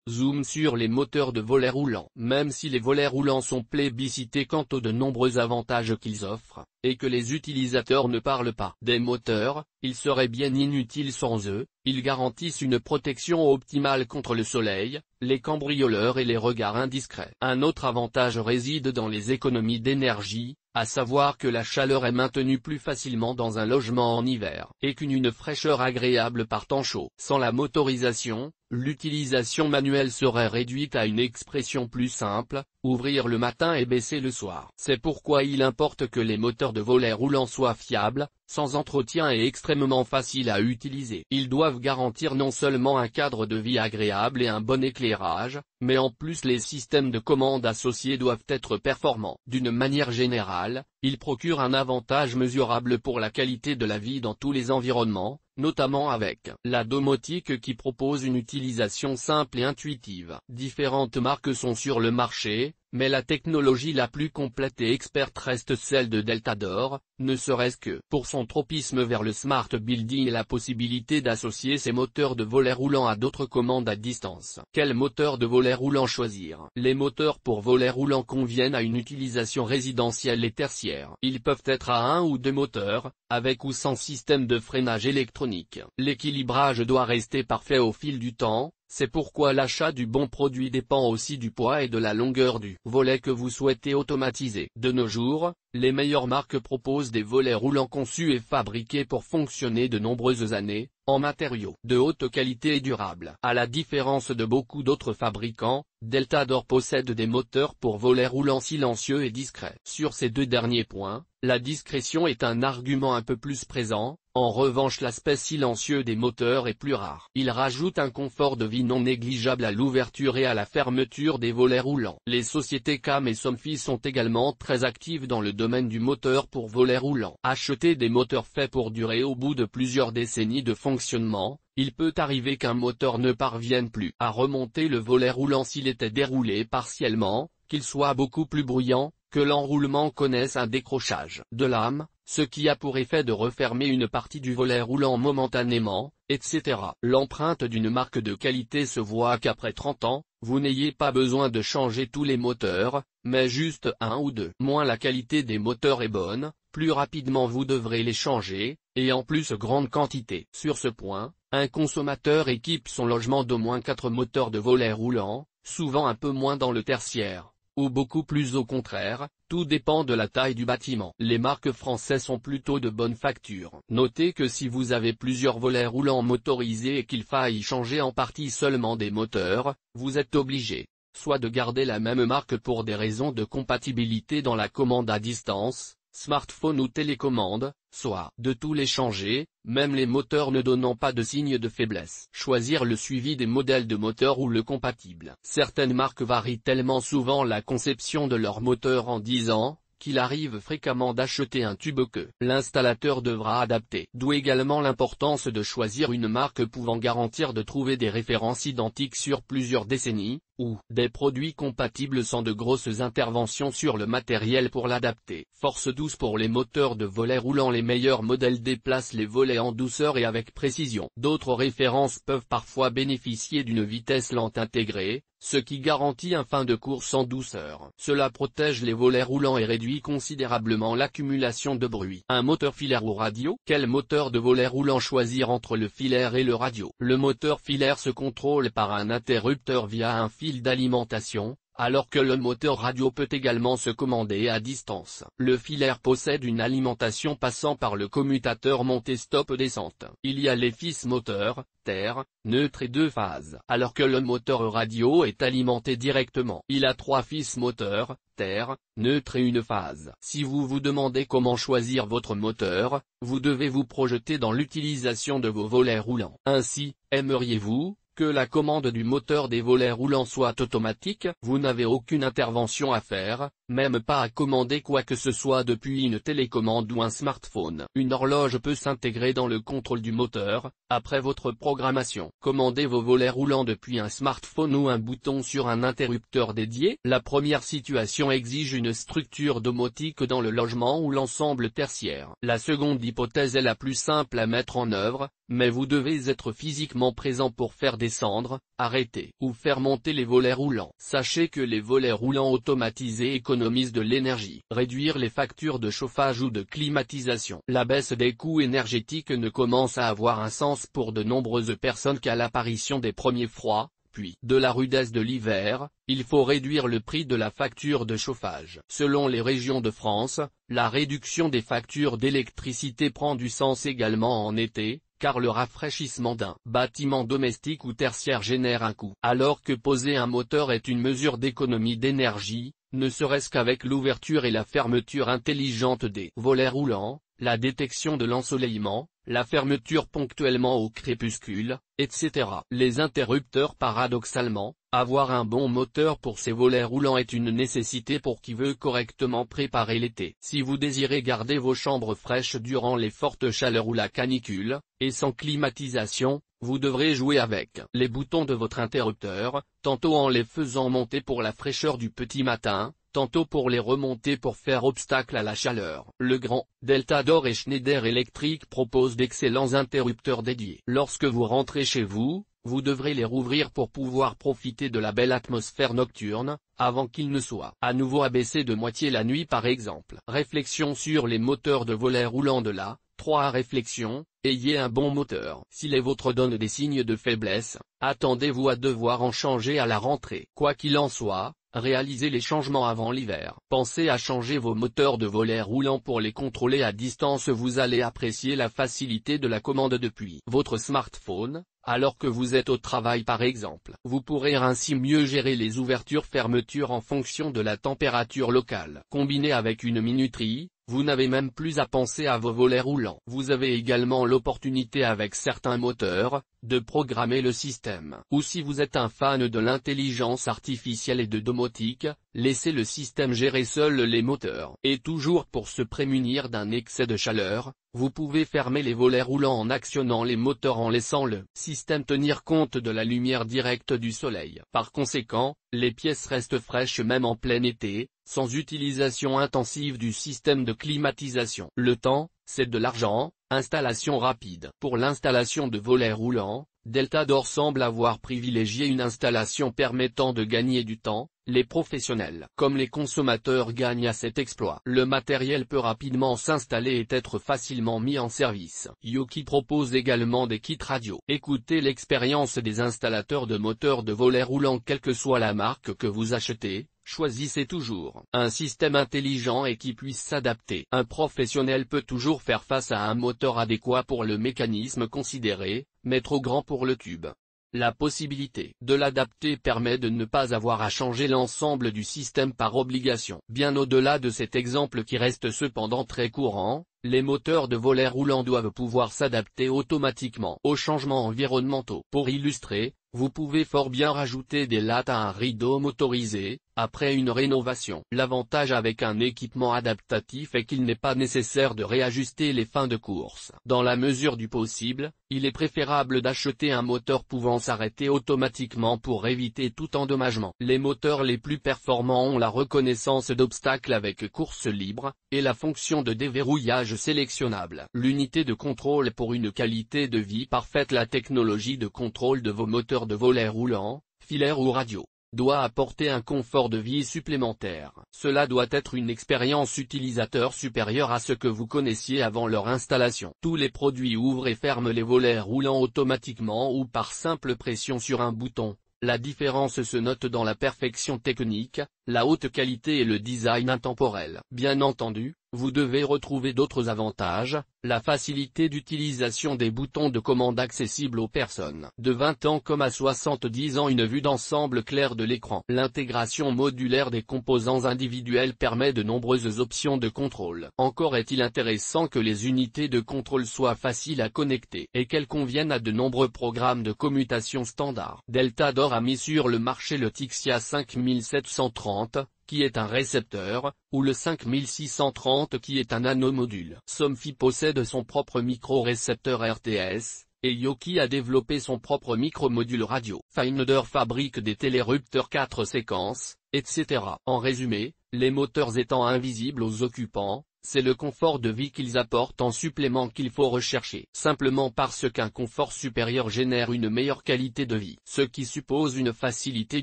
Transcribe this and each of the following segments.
Zoom sur les moteurs de volets roulants. Même si les volets roulants sont plébiscités quant aux de nombreux avantages qu'ils offrent, et que les utilisateurs ne parlent pas des moteurs, ils seraient bien inutiles sans eux. Ils garantissent une protection optimale contre le soleil, les cambrioleurs et les regards indiscrets. Un autre avantage réside dans les économies d'énergie, à savoir que la chaleur est maintenue plus facilement dans un logement en hiver, et qu'une fraîcheur agréable par temps chaud. Sans la motorisation, l'utilisation manuelle serait réduite à une expression plus simple, ouvrir le matin et baisser le soir. C'est pourquoi il importe que les moteurs de volets roulants soient fiables, sans entretien et extrêmement faciles à utiliser. Ils doivent garantir non seulement un cadre de vie agréable et un bon éclairage, mais en plus les systèmes de commande associés doivent être performants. D'une manière générale, ils procurent un avantage mesurable pour la qualité de la vie dans tous les environnements, notamment avec la domotique qui propose une utilisation simple et intuitive. Différentes marques sont sur le marché, mais la technologie la plus complète et experte reste celle de Deltador, ne serait-ce que pour son tropisme vers le smart building et la possibilité d'associer ses moteurs de volets roulants à d'autres commandes à distance. Quel moteur de volet roulant choisir? Les moteurs pour volets roulants conviennent à une utilisation résidentielle et tertiaire. Ils peuvent être à un ou deux moteurs, avec ou sans système de freinage électronique. L'équilibrage doit rester parfait au fil du temps. C'est pourquoi l'achat du bon produit dépend aussi du poids et de la longueur du volet que vous souhaitez automatiser. De nos jours, les meilleures marques proposent des volets roulants conçus et fabriqués pour fonctionner de nombreuses années, en matériaux de haute qualité et durables. À la différence de beaucoup d'autres fabricants, Deltador possède des moteurs pour volets roulants silencieux et discrets. Sur ces deux derniers points, la discrétion est un argument un peu plus présent. En revanche, l'aspect silencieux des moteurs est plus rare. Il rajoute un confort de vie non négligeable à l'ouverture et à la fermeture des volets roulants. Les sociétés CAM et Somfy sont également très actives dans le domaine du moteur pour volets roulants. Acheter des moteurs faits pour durer au bout de plusieurs décennies de fonctionnement. Il peut arriver qu'un moteur ne parvienne plus à remonter le volet roulant s'il était déroulé partiellement, qu'il soit beaucoup plus bruyant, que l'enroulement connaisse un décrochage de lame, ce qui a pour effet de refermer une partie du volet roulant momentanément, etc. L'empreinte d'une marque de qualité se voit qu'après 30 ans, vous n'ayez pas besoin de changer tous les moteurs, mais juste un ou deux. Moins la qualité des moteurs est bonne, plus rapidement vous devrez les changer, et en plus grande quantité. Sur ce point, un consommateur équipe son logement d'au moins 4 moteurs de volets roulants, souvent un peu moins dans le tertiaire, ou beaucoup plus au contraire, tout dépend de la taille du bâtiment. Les marques françaises sont plutôt de bonne facture. Notez que si vous avez plusieurs volets roulants motorisés et qu'il faille changer en partie seulement des moteurs, vous êtes obligé, soit de garder la même marque pour des raisons de compatibilité dans la commande à distance, smartphone ou télécommande, soit de tous les changer, même les moteurs ne donnant pas de signe de faiblesse. Choisir le suivi des modèles de moteur ou le compatible. Certaines marques varient tellement souvent la conception de leur moteur en 10 ans, qu'il arrive fréquemment d'acheter un tube que l'installateur devra adapter. D'où également l'importance de choisir une marque pouvant garantir de trouver des références identiques sur plusieurs décennies, ou des produits compatibles sans de grosses interventions sur le matériel pour l'adapter. Force douce pour les moteurs de volets roulants. Les meilleurs modèles déplacent les volets en douceur et avec précision. D'autres références peuvent parfois bénéficier d'une vitesse lente intégrée, ce qui garantit un fin de course en douceur. Cela protège les volets roulants et réduit considérablement l'accumulation de bruit. Un moteur filaire ou radio? Quel moteur de volet roulant choisir entre le filaire et le radio? Le moteur filaire se contrôle par un interrupteur via un fil d'alimentation, alors que le moteur radio peut également se commander à distance. Le filaire possède une alimentation passant par le commutateur montée-stop-descente. Il y a les fils moteurs, terre, neutre et 2 phases. Alors que le moteur radio est alimenté directement. Il a 3 fils moteurs, terre, neutre et 1 phase. Si vous vous demandez comment choisir votre moteur, vous devez vous projeter dans l'utilisation de vos volets roulants. Ainsi, aimeriez-vous que la commande du moteur des volets roulants soit automatique? Vous n'avez aucune intervention à faire, même pas à commander quoi que ce soit depuis une télécommande ou un smartphone. Une horloge peut s'intégrer dans le contrôle du moteur, après votre programmation. Commandez vos volets roulants depuis un smartphone ou un bouton sur un interrupteur dédié. La première situation exige une structure domotique dans le logement ou l'ensemble tertiaire. La seconde hypothèse est la plus simple à mettre en œuvre, mais vous devez être physiquement présent pour faire des descendre, arrêter ou faire monter les volets roulants. Sachez que les volets roulants automatisés économisent de l'énergie. Réduire les factures de chauffage ou de climatisation. La baisse des coûts énergétiques ne commence à avoir un sens pour de nombreuses personnes qu'à l'apparition des premiers froids, puis de la rudesse de l'hiver. Il faut réduire le prix de la facture de chauffage. Selon les régions de France, la réduction des factures d'électricité prend du sens également en été, car le rafraîchissement d'un bâtiment domestique ou tertiaire génère un coût. Alors que poser un moteur est une mesure d'économie d'énergie, ne serait-ce qu'avec l'ouverture et la fermeture intelligente des volets roulants, la détection de l'ensoleillement, la fermeture ponctuellement au crépuscule, etc. Les interrupteurs. Paradoxalement, avoir un bon moteur pour ces volets roulants est une nécessité pour qui veut correctement préparer l'été. Si vous désirez garder vos chambres fraîches durant les fortes chaleurs ou la canicule, et sans climatisation, vous devrez jouer avec les boutons de votre interrupteur, tantôt en les faisant monter pour la fraîcheur du petit matin, tantôt pour les remonter pour faire obstacle à la chaleur. Le grand Deltador et Schneider Electric proposent d'excellents interrupteurs dédiés. Lorsque vous rentrez chez vous, vous devrez les rouvrir pour pouvoir profiter de la belle atmosphère nocturne, avant qu'il ne soit à nouveau abaissé de moitié la nuit par exemple. Réflexion sur les moteurs de volets roulants de la 3. Réflexion, ayez un bon moteur. Si les vôtres donnent des signes de faiblesse, attendez-vous à devoir en changer à la rentrée. Quoi qu'il en soit, réalisez les changements avant l'hiver. Pensez à changer vos moteurs de volets roulants pour les contrôler à distance. Vous allez apprécier la facilité de la commande depuis votre smartphone, alors que vous êtes au travail par exemple. Vous pourrez ainsi mieux gérer les ouvertures-fermetures en fonction de la température locale. Combiné avec une minuterie, vous n'avez même plus à penser à vos volets roulants. Vous avez également l'opportunité avec certains moteurs, de programmer le système. Ou si vous êtes un fan de l'intelligence artificielle et de domotique, laissez le système gérer seul les moteurs. Et toujours pour se prémunir d'un excès de chaleur, vous pouvez fermer les volets roulants en actionnant les moteurs en laissant le système tenir compte de la lumière directe du soleil. Par conséquent, les pièces restent fraîches même en plein été, sans utilisation intensive du système de climatisation. Le temps, c'est de l'argent. Installation rapide. Pour l'installation de volets roulants, Deltador semble avoir privilégié une installation permettant de gagner du temps. Les professionnels comme les consommateurs gagnent à cet exploit. Le matériel peut rapidement s'installer et être facilement mis en service. Yoki propose également des kits radio. Écoutez l'expérience des installateurs de moteurs de volets roulants. Quelle que soit la marque que vous achetez, choisissez toujours un système intelligent et qui puisse s'adapter. Un professionnel peut toujours faire face à un moteur adéquat pour le mécanisme considéré, mais trop grand pour le tube. La possibilité de l'adapter permet de ne pas avoir à changer l'ensemble du système par obligation. Bien au-delà de cet exemple qui reste cependant très courant, les moteurs de volets roulants doivent pouvoir s'adapter automatiquement aux changements environnementaux. Pour illustrer, vous pouvez fort bien rajouter des lattes à un rideau motorisé, après une rénovation. L'avantage avec un équipement adaptatif est qu'il n'est pas nécessaire de réajuster les fins de course. Dans la mesure du possible, il est préférable d'acheter un moteur pouvant s'arrêter automatiquement pour éviter tout endommagement. Les moteurs les plus performants ont la reconnaissance d'obstacles avec course libre, et la fonction de déverrouillage sélectionnable. L'unité de contrôle pour une qualité de vie parfaite. La technologie de contrôle de vos moteurs de volets roulants, filaires ou radio, doit apporter un confort de vie supplémentaire. Cela doit être une expérience utilisateur supérieure à ce que vous connaissiez avant leur installation. Tous les produits ouvrent et ferment les volets roulants automatiquement ou par simple pression sur un bouton. La différence se note dans la perfection technique, la haute qualité et le design intemporel. Bien entendu, vous devez retrouver d'autres avantages, la facilité d'utilisation des boutons de commande accessibles aux personnes de 20 ans comme à 70 ans, une vue d'ensemble claire de l'écran. L'intégration modulaire des composants individuels permet de nombreuses options de contrôle. Encore est-il intéressant que les unités de contrôle soient faciles à connecter et qu'elles conviennent à de nombreux programmes de commutation standard. Deltador a mis sur le marché le Tixia 5730, qui est un récepteur, ou le 5630 qui est un nanomodule. Somfy possède son propre micro-récepteur RTS, et Yoki a développé son propre micro-module radio. Finder fabrique des télérupteurs 4 séquences, etc. En résumé, Les moteurs étant invisibles aux occupants, c'est le confort de vie qu'ils apportent en supplément qu'il faut rechercher. Simplement parce qu'un confort supérieur génère une meilleure qualité de vie. Ce qui suppose une facilité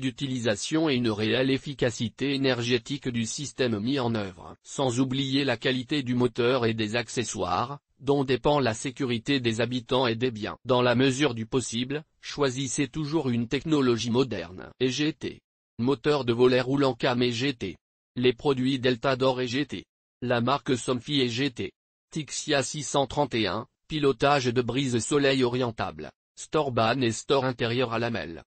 d'utilisation et une réelle efficacité énergétique du système mis en œuvre. Sans oublier la qualité du moteur et des accessoires, dont dépend la sécurité des habitants et des biens. Dans la mesure du possible, choisissez toujours une technologie moderne. Et GT. Moteur de volet roulant CAM et GT. Les produits Deltador et GT. La marque Somfy et GT. Tixia 631, pilotage de brise soleil orientable. Storban et store intérieur à lamelles.